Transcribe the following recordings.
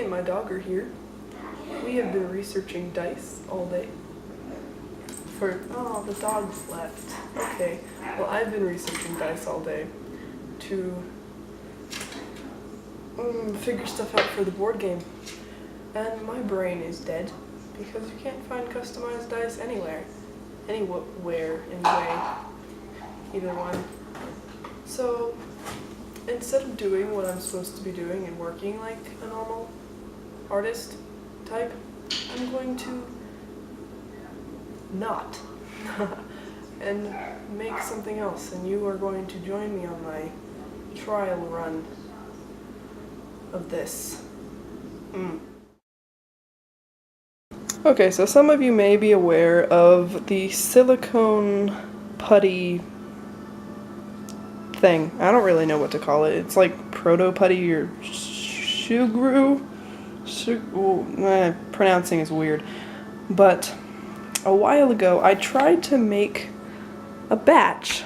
and my dog are here. We have been researching dice all day. Oh, the dog's left. Okay, well, I've been researching dice all day to figure stuff out for the board game. And my brain is dead because you can't find customized dice anywhere. Anywhere, anyway. Either one. So, instead of doing what I'm supposed to be doing and working like a normal artist type, I'm going to not and make something else, and you are going to join me on my trial run of this. Okay, so some of you may be aware of the silicone putty thing. I don't really know what to call it. It's like proto putty or shugru. Pronouncing is weird. But a while ago, I tried to make a batch.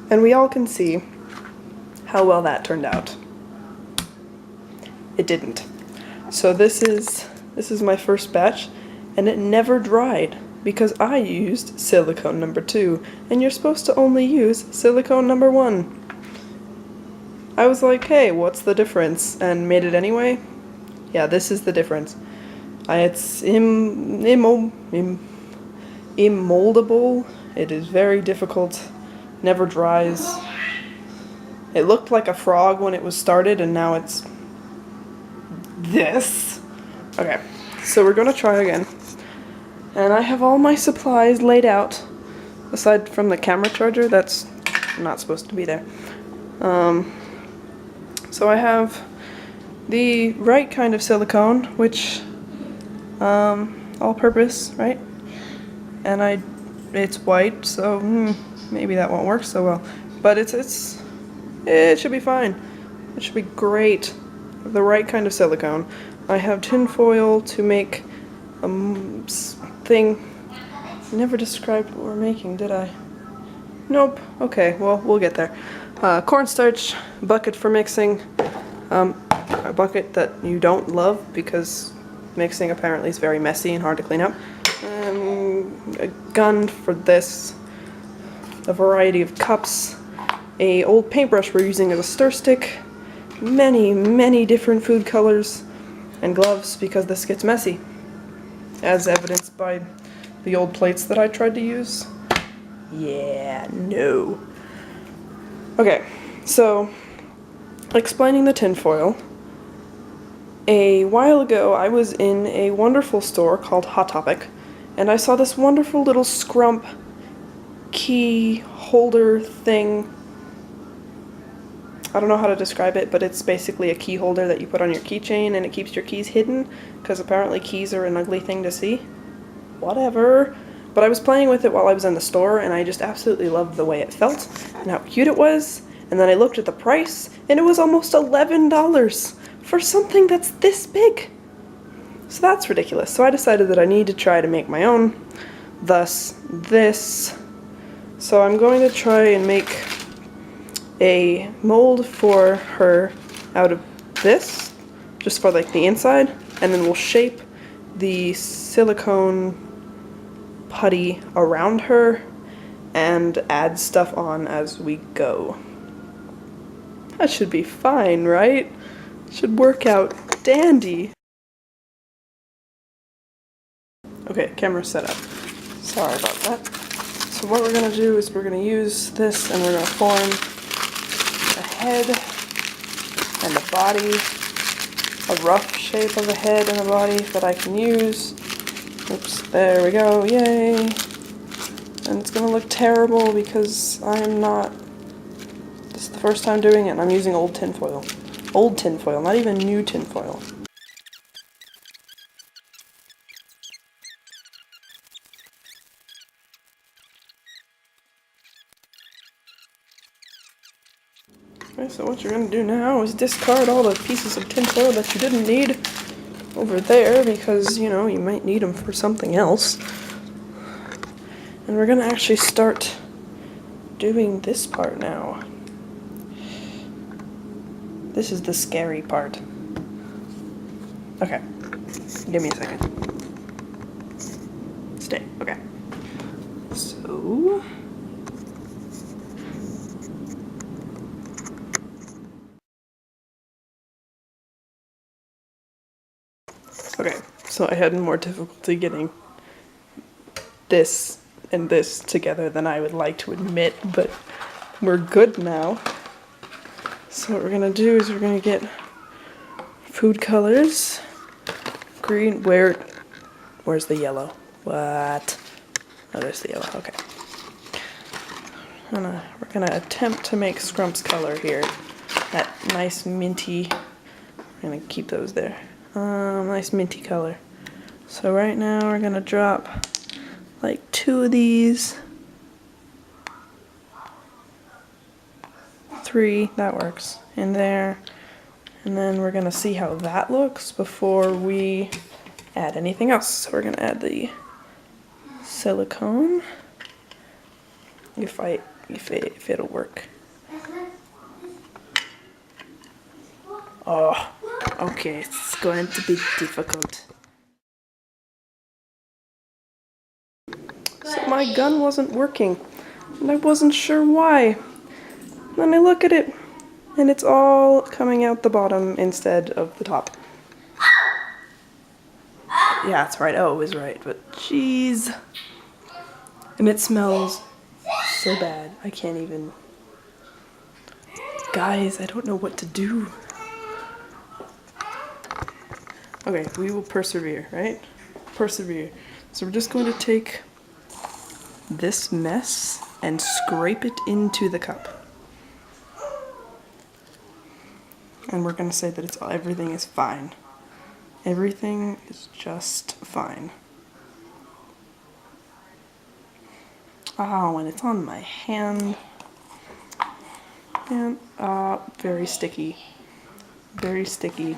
And we all can see how well that turned out. It didn't. So this is my first batch, and it never dried because I used silicone number 2, and you're supposed to only use silicone number 1. I was like, hey, what's the difference? And made it anyway. Yeah, this is the difference. It's immoldable. It is very difficult. Never dries. It looked like a frog when it was started, and now it's this. Okay, so we're gonna try again. And I have all my supplies laid out, aside from the camera charger that's not supposed to be there. So I have the right kind of silicone, which all-purpose, right? And it's white, so maybe that won't work so well. But it should be fine. It should be great. The right kind of silicone. I have tin foil to make a thing. I never described what we're making, did I? Nope. Okay, well, we'll get there. Cornstarch, bucket for mixing. A bucket that you don't love because mixing apparently is very messy and hard to clean up. A gun for this. A variety of cups. A old paintbrush we're using as a stir stick. Many different food colors. And gloves because this gets messy. As evidenced by the old plates that I tried to use. Yeah, no. Okay, so explaining the tinfoil. A while ago, I was in a wonderful store called Hot Topic, and I saw this wonderful little scrump key holder thing. I don't know how to describe it, but it's basically a key holder that you put on your keychain, and it keeps your keys hidden, because apparently keys are an ugly thing to see. Whatever. But I was playing with it while I was in the store, and I just absolutely loved the way it felt, and how cute it was, and then I looked at the price, and it was almost $11 for something that's this big. So that's ridiculous. So I decided that I need to try to make my own, thus this. So I'm going to try and make a mold for her out of this, just for like the inside, and then we'll shape the silicone putty around her and add stuff on as we go. That should be fine, right? Should work out dandy. Okay, camera set up. Sorry about that. So what we're gonna do is we're gonna use this and we're gonna form a head and a body, a rough shape of a head and a body that I can use. Oops, there we go, yay. And it's gonna look terrible because I am not, this is the first time doing it and I'm using old tinfoil. Old tinfoil, not even new tinfoil. Okay, so what you're going to do now is discard all the pieces of tinfoil that you didn't need over there because, you know, you might need them for something else. And we're going to actually start doing this part now. This is the scary part. Okay. Give me a second. Stay. Okay. So... Okay, so I had more difficulty getting this and this together than I would like to admit, but we're good now. So what we're gonna do is we're gonna get food colors. Green, where's the yellow? What? Oh, there's the yellow, okay. We're gonna attempt to make Scrump's color here. That nice minty, I'm gonna keep those there. Nice minty color. So right now we're gonna drop like 2 of these. 3, that works, in there. And then we're gonna see how that looks before we add anything else. So we're gonna add the silicone, if it'll work. Oh, okay, it's going to be difficult. So my gun wasn't working, and I wasn't sure why. Then I look at it, and it's all coming out the bottom instead of the top. Yeah, that's right. Oh, it was right, but jeez. And it smells so bad. I can't even... Guys, I don't know what to do. Okay, we will persevere, right? Persevere. So we're just going to take this mess and scrape it into the cup. And we're going to say that everything is fine. Everything is just fine. Oh, and it's on my hand. And, very sticky. Very sticky.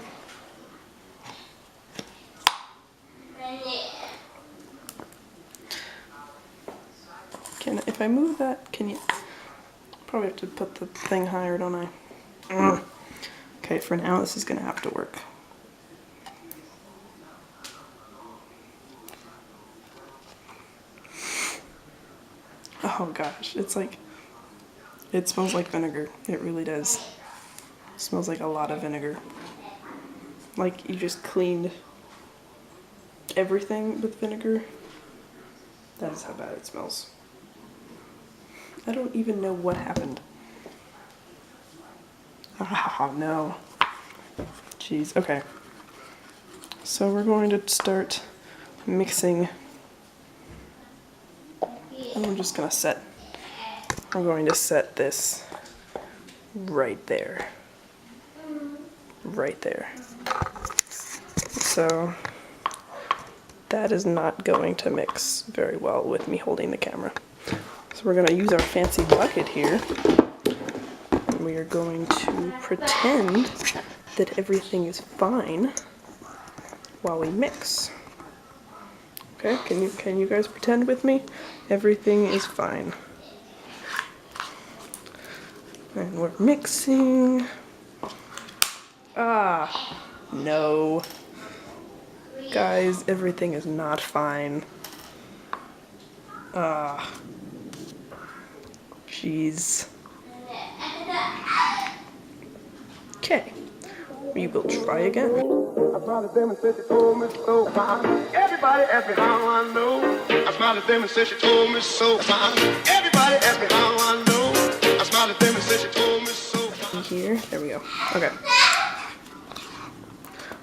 If I move that, can you... Probably have to put the thing higher, don't I? Okay, for now this is going to have to work. Oh gosh, it's like... It smells like vinegar. It really does. It smells like a lot of vinegar. Like you just cleaned everything with vinegar. That is how bad it smells. I don't even know what happened. Oh no. Jeez, okay. So we're going to start mixing. And we're just going to set. I'm going to set this right there. Right there. So that is not going to mix very well with me holding the camera. So we're going to use our fancy bucket here. And we are going to pretend that everything is fine while we mix. Okay, can you guys pretend with me? Everything is fine. And we're mixing. Ah, no. Guys, everything is not fine. Ah. Jeez. Okay, we will try again. I smiled at them and said she told me so. Everybody asked me how I know. I smiled at them and said she told me so. Everybody asked me how I know. I smiled at them and said she told me so. Here, there we go. Okay.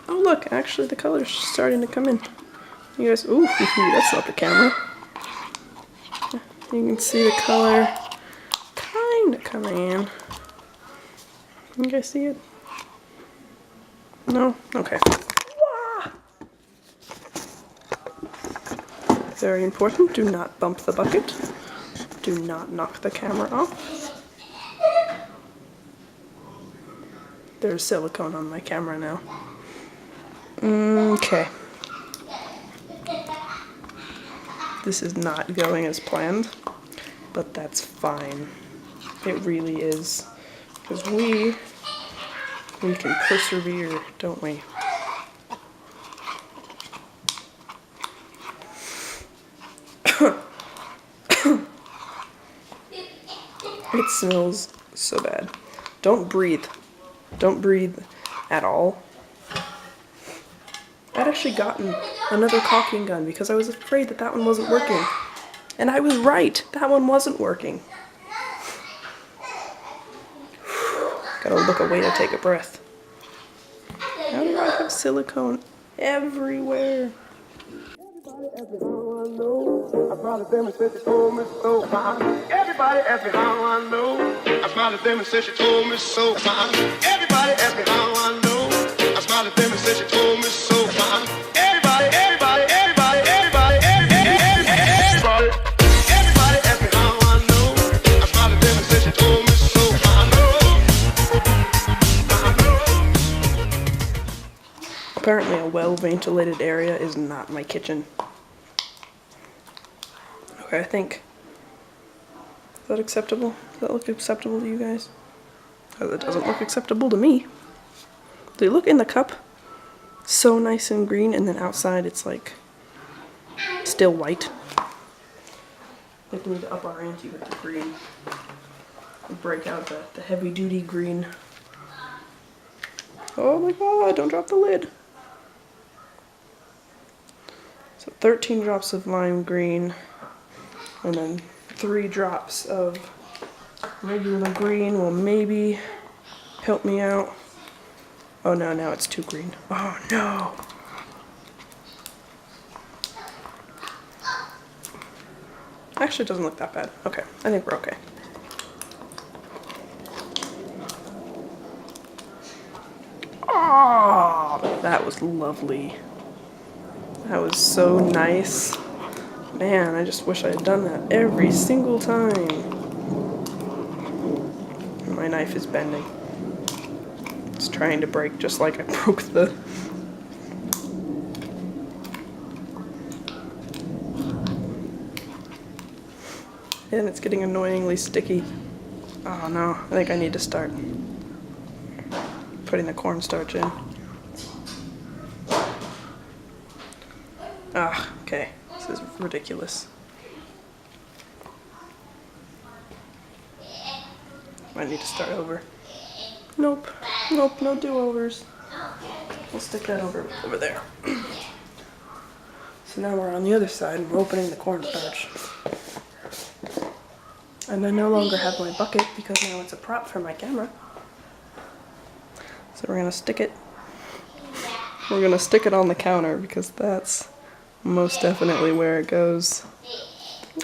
Oh look, actually the color's starting to come in. You guys, ooh, that's not the camera. You can see the color kind of coming in. You guys see it? No? Okay. Very important, do not bump the bucket. Do not knock the camera off. There's silicone on my camera now. Okay. This is not going as planned, but that's fine. It really is. Because we can persevere, don't we? It smells so bad. Don't breathe. Don't breathe at all. I'd actually gotten another caulking gun because I was afraid that that one wasn't working. And I was right. That one wasn't working. Gotta look away to take a breath. How do I have silicone everywhere? I smiled at them and said she told me so. Everybody asked me how I know. I smiled at them and said she told me so. Everybody asked me how I know. I smiled at them and said she told me so. Everybody asked me how I know. I smiled at them and said she told me so. Apparently a well-ventilated area is not my kitchen. Okay, I think. Is that acceptable? Does that look acceptable to you guys? Because it doesn't look acceptable to me. They look in the cup so nice and green, and then outside it's like still white. I think we need to up our ante with the green. Break out the heavy-duty green. Oh my god, don't drop the lid. So 13 drops of lime green, and then 3 drops of regular green will maybe help me out. Oh no, now it's too green. Oh no. Actually, it doesn't look that bad. Okay, I think we're okay. Oh, that was lovely. That was so nice. Man, I just wish I had done that every single time. My knife is bending. It's trying to break just like I broke the... And it's getting annoyingly sticky. Oh no, I think I need to start putting the cornstarch in. Ah, okay. This is ridiculous. I need to start over. Nope. Nope, no do-overs. We'll stick that over there. So now we're on the other side and we're opening the cornstarch. And I no longer have my bucket because now it's a prop for my camera. So we're gonna stick it. We're gonna stick it on the counter because that's most definitely where it goes.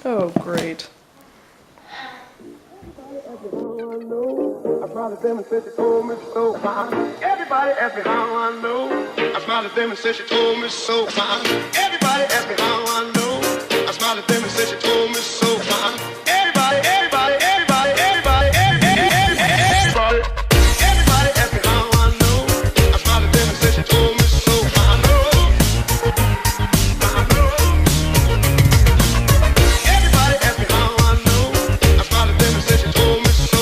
Oh, great. I smiled at them and said she told me so. Everybody asked me how I know. I smiled at them and said she told me so. Everybody asked me how I know. I smiled at them and said she told me so. Everybody asked me how I know. I smiled at them and said she told me so. Everybody asked me how I know. I smiled at them and said she told me so. Everybody asked me how I know. I smiled at them and said she told me so.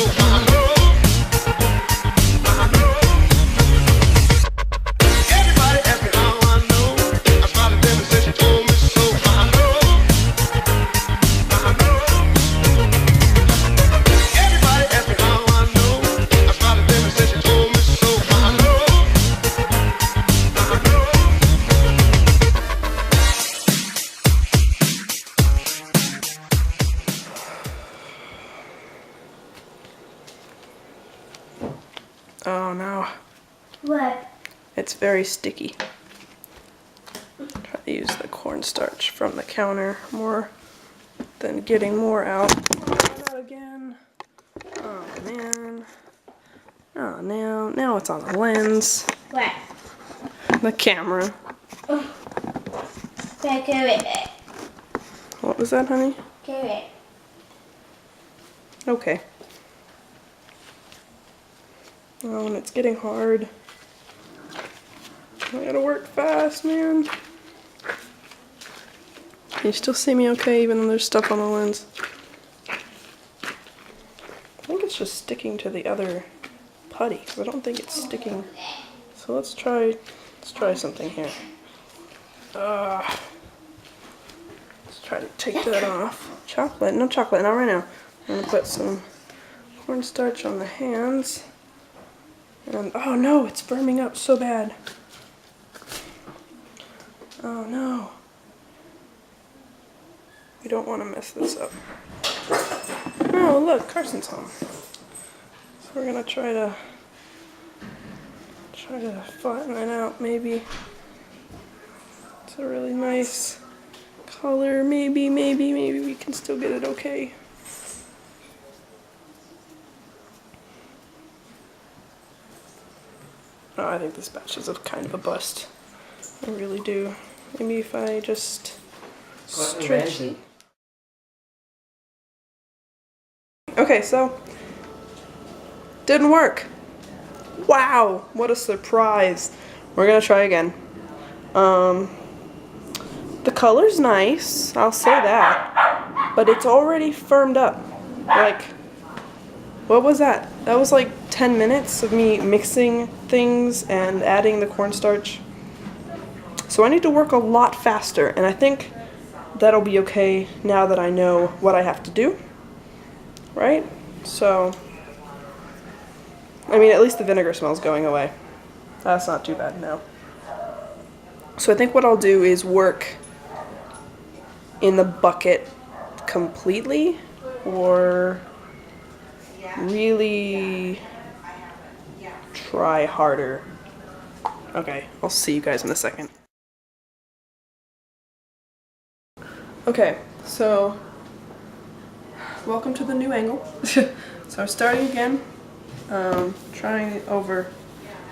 Everybody asked me how I know. I smiled at them and said she told me so. Oh no. What? It's very sticky. Try to use the cornstarch from the counter more than getting more out. Oh, not again. Oh man. Oh, now it's on the lens. What? The camera. Carrot. What was that, honey? Carrot. Okay. Oh, and it's getting hard. I gotta work fast, man. Can you still see me okay, even though there's stuff on the lens? I think it's just sticking to the other putty, because I don't think it's sticking. So let's try something here. Let's try to take that off. Chocolate, no chocolate, not right now. I'm gonna put some cornstarch on the hands. And oh no, it's burning up so bad. Oh no. We don't want to mess this up. Oh look, Carson's home. So we're gonna try to flatten it out maybe. It's a really nice color. Maybe we can still get it okay. Oh, I think this batch is a kind of a bust. I really do. Maybe if I just stretch it. Okay, so didn't work. Wow, what a surprise. We're gonna try again. The color's nice, I'll say that, but it's already firmed up. Like, what was that? That was like 10 minutes of me mixing things and adding the cornstarch. So I need to work a lot faster, and I think that'll be okay now that I know what I have to do, right? So, I mean, at least the vinegar smell's going away. That's not too bad now. So I think what I'll do is work in the bucket completely, or really try harder. Okay, I'll see you guys in a second. Okay, so welcome to the new angle. So starting again, trying it over.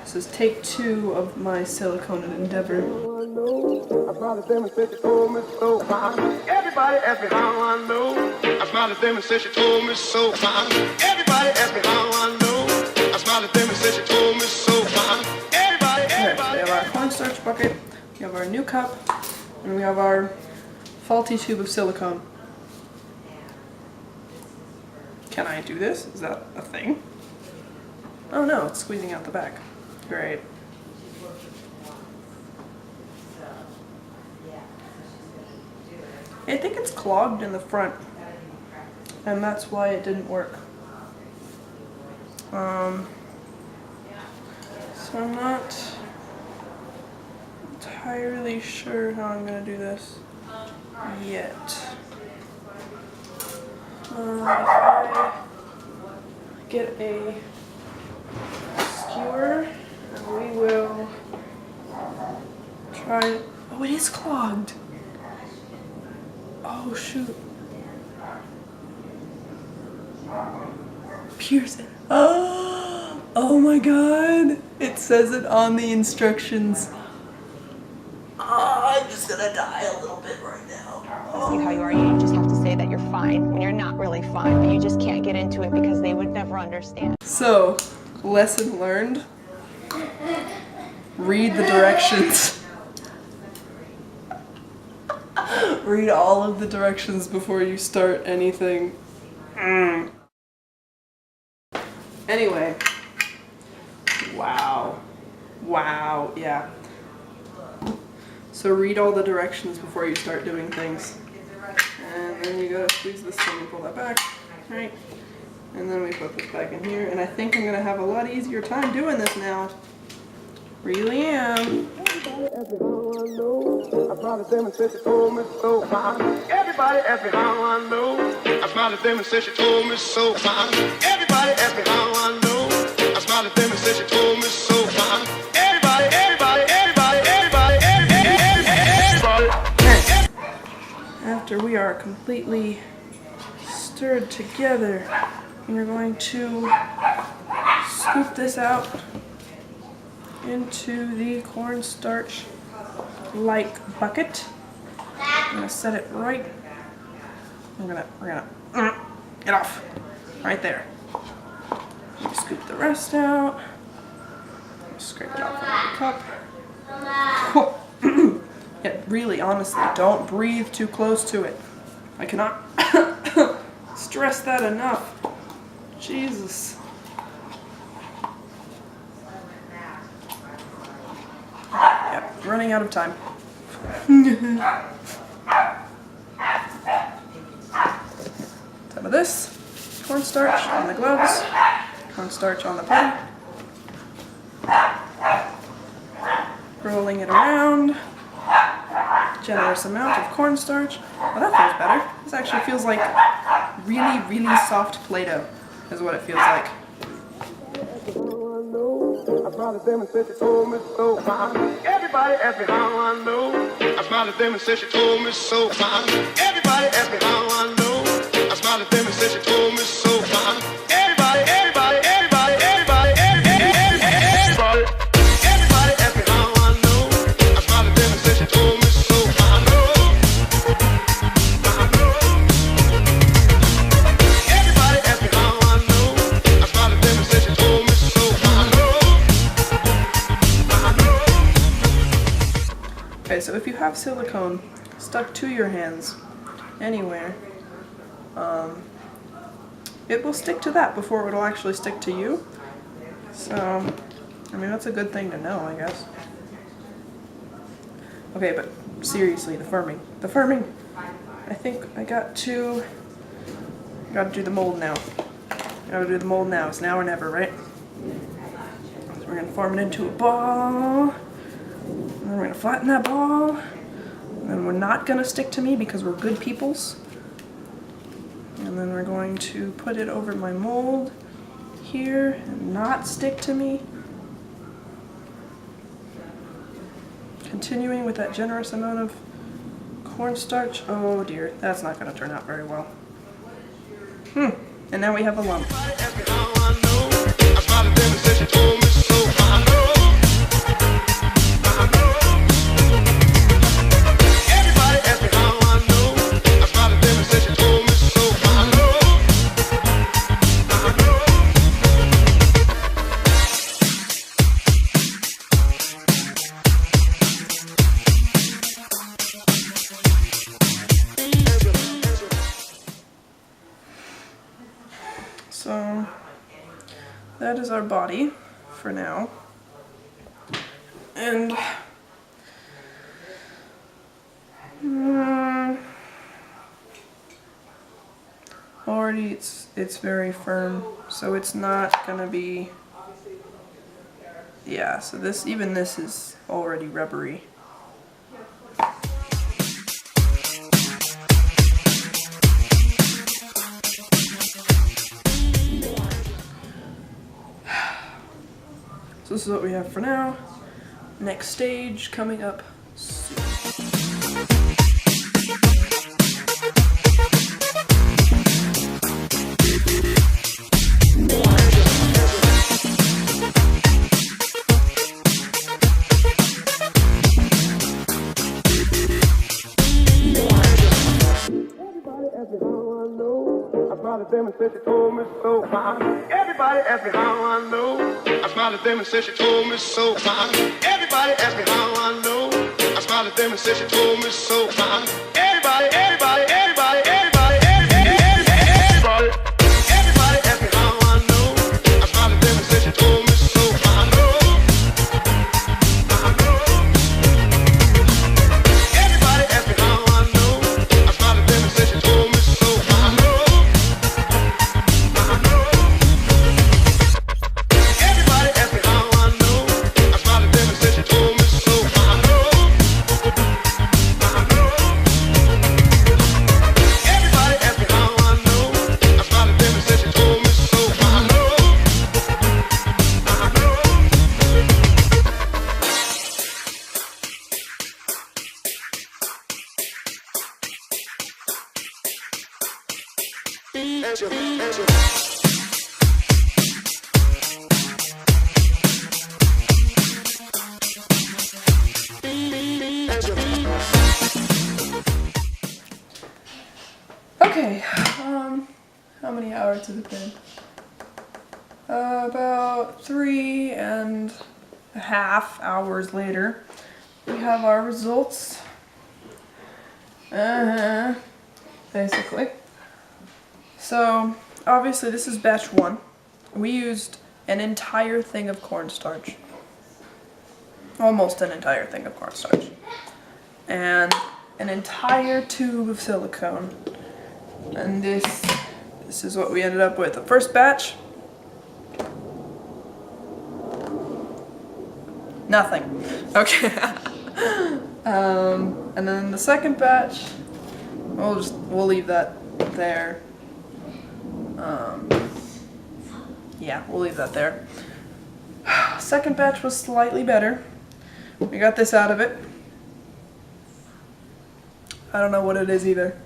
This is take 2 of my silicone endeavor. I smiled at them and said she told me so. Everybody asked me how I know. I smiled at them and said she told me so. Everybody asked me how I know. I smiled at them and said she told me so. Everybody. We have our cornstarch bucket, we have our new cup, and we have our faulty tube of silicone. Can I do this? Is that a thing? Oh no, it's squeezing out the back. Great. I think it's clogged in the front, and that's why it didn't work. So I'm not entirely sure how I'm gonna do this yet. If I get a skewer, we will try. Oh, it is clogged. Oh shoot. Pierce it. Oh my god. It says it on the instructions. I'm just gonna die a little bit right now. See how you are. You just have to say that you're fine when you're not really fine, but you just can't get into it because they would never understand. So, lesson learned. Read the directions. Read all of the directions before you start anything. Anyway. Wow. Wow, yeah. So read all the directions before you start doing things. And then you gotta squeeze this thing and pull that back. Right? And then we put this back in here. And I think I'm gonna have a lot easier time doing this now. Really am. Everybody asked me how I know. I smiled at them and said she told me so. Everybody asked me how I know. I smiled at them and said she told me so. Everybody asked me how I know. I smiled at them and said she told me so. Everybody. After we are completely stirred together, we're going to scoop this out into the cornstarch like bucket. I'm gonna set it right. We're gonna get off right there. Scoop the rest out. Scrape it off with the cup. Yeah, really, honestly, don't breathe too close to it. I cannot stress that enough. Jesus. Yep, running out of time. some of this cornstarch on the gloves, cornstarch on the putty. Rolling it around. Generous amount of cornstarch. Oh, that feels better. This actually feels like really, really soft Play-Doh is what it feels like. I smiled at them and said she told me so. Everybody asked me how I know. I smiled at them and said she told me so. Everybody asked me how I know. I smiled at them and said she told me so. Everybody, everybody, everybody, everybody, everybody, everybody asked me how I know. I smiled at them and said she told me so. I know. Everybody asked me how I know. I smiled at them and said she told me so. Okay, so if you have silicone stuck to your hands anywhere, it will stick to that before it'll actually stick to you. So, I mean, that's a good thing to know, I guess. Okay, but seriously, the firming. The firming! I think I gotta do the mold now. Gotta do the mold now. It's now or never, right? So we're gonna form it into a ball. And then we're gonna flatten that ball. And then we're not gonna stick to me because we're good peoples. And then we're going to put it over my mold here and not stick to me. Continuing with that generous amount of cornstarch. Oh dear, that's not gonna turn out very well. And now we have a lump. So that is our body for now. And already it's very firm, so it's not gonna be, yeah, so this is already rubbery. So this is what we have for now. Next stage coming up soon. Them and said she told me so. Everybody asked me how I know. I smiled at them and said she told me so. Everybody asked me how I know. I smiled at them and said she told me so. Everybody, everybody, everybody, everybody, everybody, everybody asked me how I know. I smiled at them and said she told me so. I know. Everybody asked me how I know. I smiled at them and said she told me so. I know. Okay, how many hours has it been? About 3.5 hours later, we have our results. Basically. So, obviously this is batch 1. We used an entire thing of cornstarch. Almost an entire thing of cornstarch. And an entire tube of silicone. And this this is what we ended up with. The first batch, nothing. Okay. And then the second batch, we'll leave that there. Yeah, we'll leave that there. Second batch was slightly better. We got this out of it. I don't know what it is either.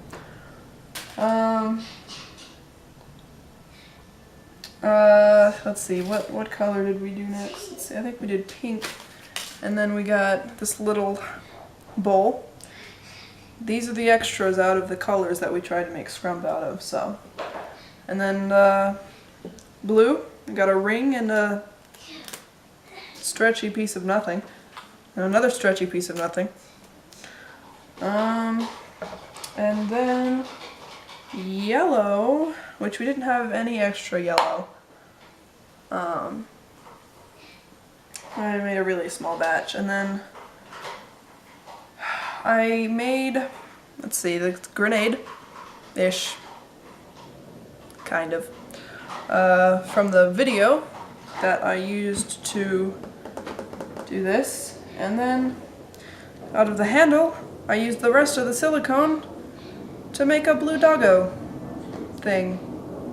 Let's see, what color did we do next? Let's see, I think we did pink. And then we got this little bowl. These are the extras out of the colors that we tried to make scrump out of, so. And then blue, we got a ring and a stretchy piece of nothing. And another stretchy piece of nothing. And then yellow, which we didn't have any extra yellow. I made a really small batch, and then I made, let's see, the grenade-ish, kind of, from the video that I used to do this, and then out of the handle, I used the rest of the silicone to make a blue doggo thing.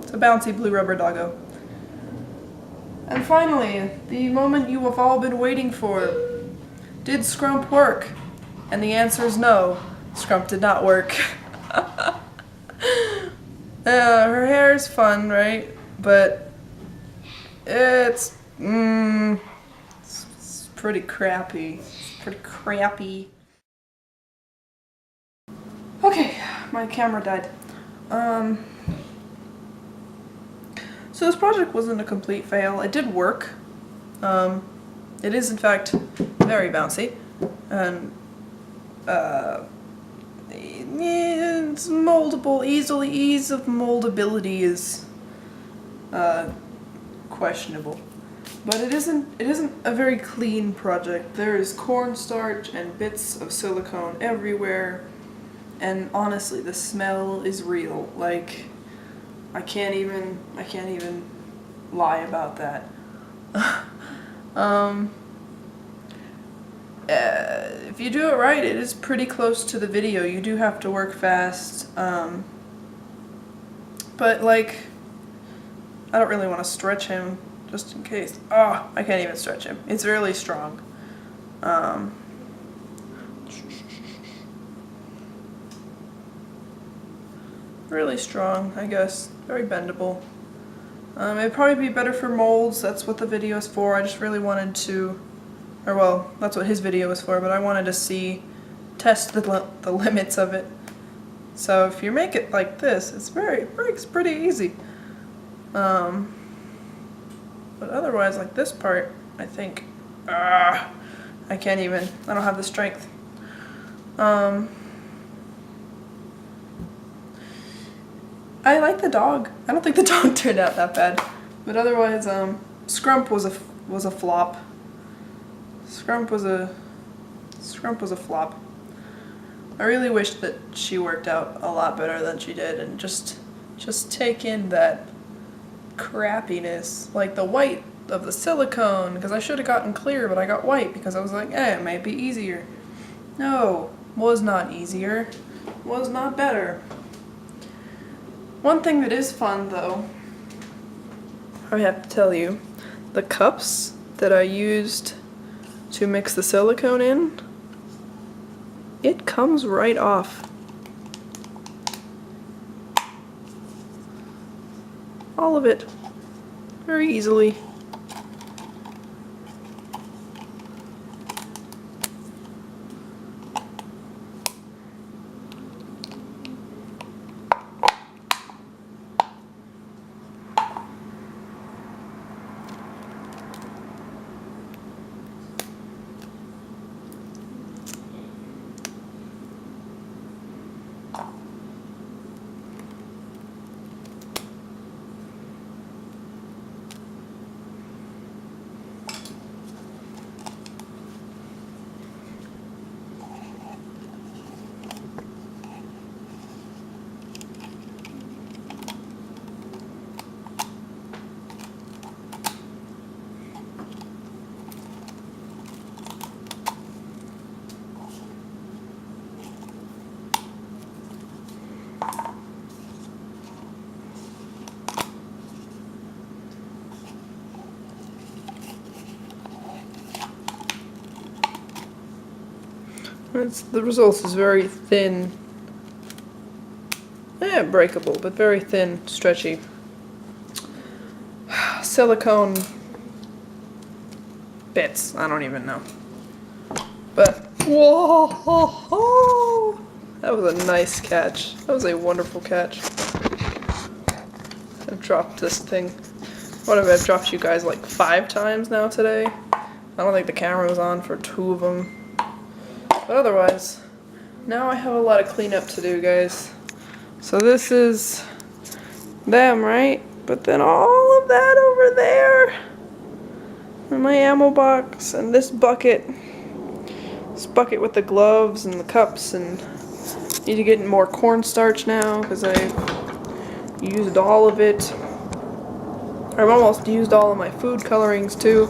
It's a bouncy blue rubber doggo. And finally, the moment you have all been waiting for. Did scrump work? And the answer is no. Scrump did not work. Her hair is fun, right? But it's pretty crappy. It's pretty crappy. Okay, my camera died. So this project wasn't a complete fail. It did work. It is in fact very bouncy, and it's moldable. Ease of moldability is questionable, but it isn't a very clean project. There is cornstarch and bits of silicone everywhere, and honestly, the smell is real. Like, I can't even lie about that. If you do it right, it is pretty close to the video. You do have to work fast, but like, I don't really want to stretch him just in case. Oh, I can't even stretch him. It's really strong. Really strong, I guess. Very bendable. It'd probably be better for molds. That's what the video is for. I just really wanted to, or well, that's what his video was for, but I wanted to test the limits of it. So if you make it like this, it breaks pretty easy. But otherwise, like this part, I think, I can't even, I don't have the strength. I like the dog. I don't think the dog turned out that bad, but otherwise, Scrump was a flop. Scrump was a flop. I really wish that she worked out a lot better than she did, and just take in that crappiness, like the white of the silicone, because I should have gotten clear, but I got white because I was like, it might be easier. No, was not easier, was not better. One thing that is fun, though, I have to tell you, the cups that I used to mix the silicone in, it comes right off. All of it. Very easily. The result is very thin. Breakable, but very thin, stretchy. Silicone bits. I don't even know. But whoa! That was a nice catch. That was a wonderful catch. I've dropped this thing. What have I dropped you guys like 5 times now today? I don't think the camera was on for 2 of them. But otherwise, now I have a lot of cleanup to do, guys. So this is them, right? But then all of that over there, and my ammo box, and this bucket with the gloves and the cups, and need to get more cornstarch now because I used all of it. I've almost used all of my food colorings too.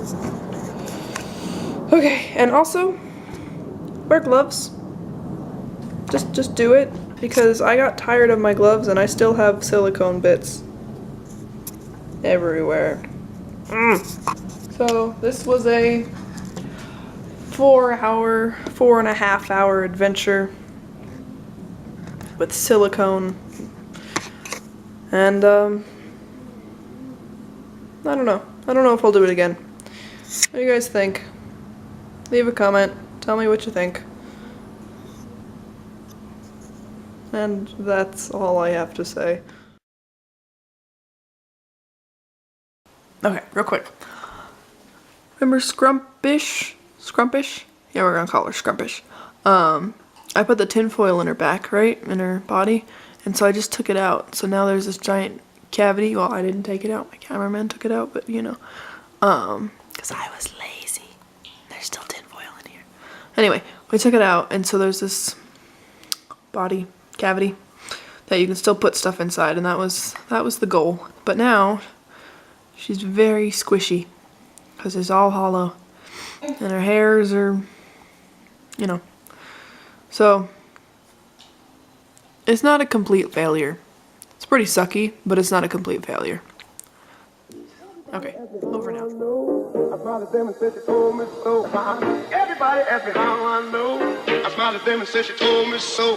Okay, and also wear gloves. Just do it, because I got tired of my gloves and I still have silicone bits everywhere. So this was a 4.5 hour adventure with silicone, and I don't know if I'll do it again. What do you guys think? Leave a comment, tell me what you think. And that's all I have to say. Okay, real quick. Remember Scrumpish? Scrumpish? Yeah, we're gonna call her Scrumpish. I put the tinfoil in her back, right? In her body. And so I just took it out. So now there's this giant cavity. Well, I didn't take it out. My cameraman took it out, but you know. Because I was lazy. There's still tinfoil in here. Anyway, we took it out, and so there's this body cavity that you can still put stuff inside, and that was the goal. But now she's very squishy because it's all hollow, and her hairs are, you know. So it's not a complete failure. It's pretty sucky, but it's not a complete failure. Okay, over now. I smiled at them and said she told me so. Everybody asked me how I know. I smiled at them and said she told me so.